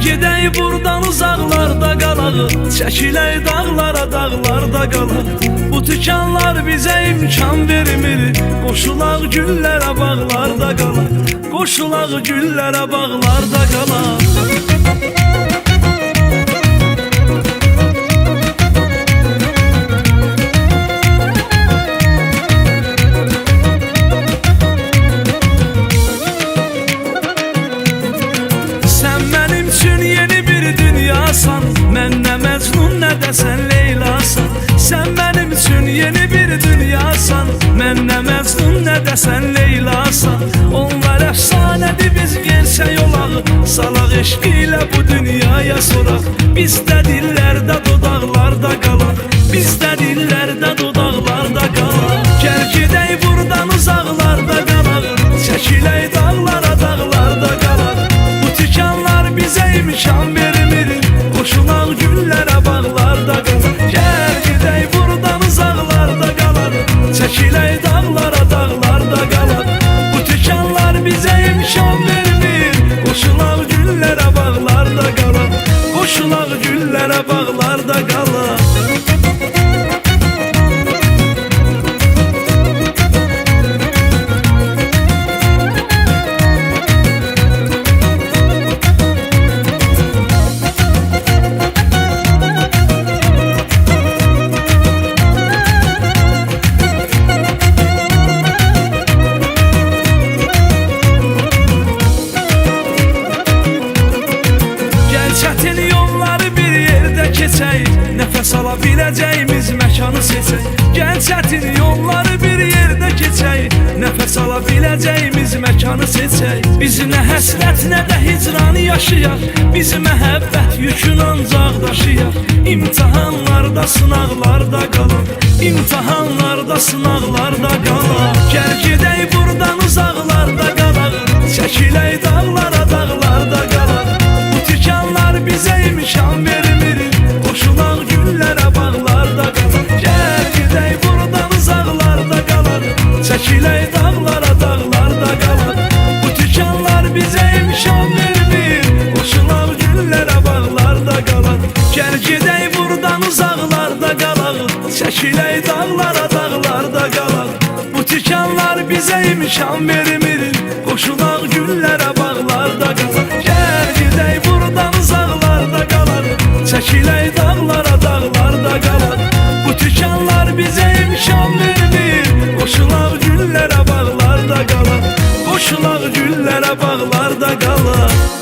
gedək buradan uzaqlarda qalaq, çəkilək dağlara, dağlarda qalaq. Bu tükanlar bizə imkan vermir, qoşulaq güllərə, bağlarda qalaq. Qoşulaq güllərə, bağlarda qalaq. Mən nə Məcnun, nə də sən Leylasan. Sən mənim üçün yeni bir dünyasan. Mən nə Məcnun, nə də sən Leylasan. Onlar əfsanədir, biz gerçək olaq, salaq eşq ilə bu dünyaya soraq. Bizdə dillərdə, dodaqlarda qalaq, bizdə dillərdə, dodaqlarda qalaq. Gəl gedək buradan uzaqlarda qalaq, çəkilək dağlara, dağlarda qalaq. Bu tikanlar bizə imkan vermir, qoşulaq güllərə, bağlarda qalaq. Gəl gedək buradan uzaqlarda qalaq, çəkilək dağlara, dağlarda qalaq. Bu tikanlar bizə imkan vermir, qoşulaq güllərə, bağlarda qalaq. Qoşulaq güllərə, bağlarda qalaq. Nəfəs ala biləcəyimiz məkanı seçək. Gəl çətin yolları bir yerdə keçək, nəfəs ala biləcəyimiz məkanı seçək. Biz nə həsrət, nə də hicranı yaşayaq, biz məhəbbət yükün ancaq daşıyaq. İmtihanlarda, sınaqlarda qalaq, imtihanlarda, sınaqlarda qalaq. Gəl gedək buradan uzaqlarda qalaq, çəkilək dağlara, dağlarda qalaq. Bu tikanlar bizə imkan vermir, qoşulaq güllərə, bağlarda qalaq. Gəl gedək buradan uzaqlarda qalaq, çəkilək dağlara, dağlarda qalaq. Bu tikanlar bizə imkan vermir, qoşulaq güllərə, bağlarda qalaq. Gəl gedək buradan uzaqlarda qalaq, çəkilək dağlara, dağlarda qalaq. Bu tikanlar bizə imkan vermir, qoşulaq güllərə, bağlarda qalaq. Gəl gedək buradan uzaqlarda qalaq, çəkilək dağlara, dağlarda qalaq. Bu tikanlar bizə imkan vermir, qoşulaq güllərə, bağlarda qalaq. Qoşulaq güllərə, bağlarda qalaq.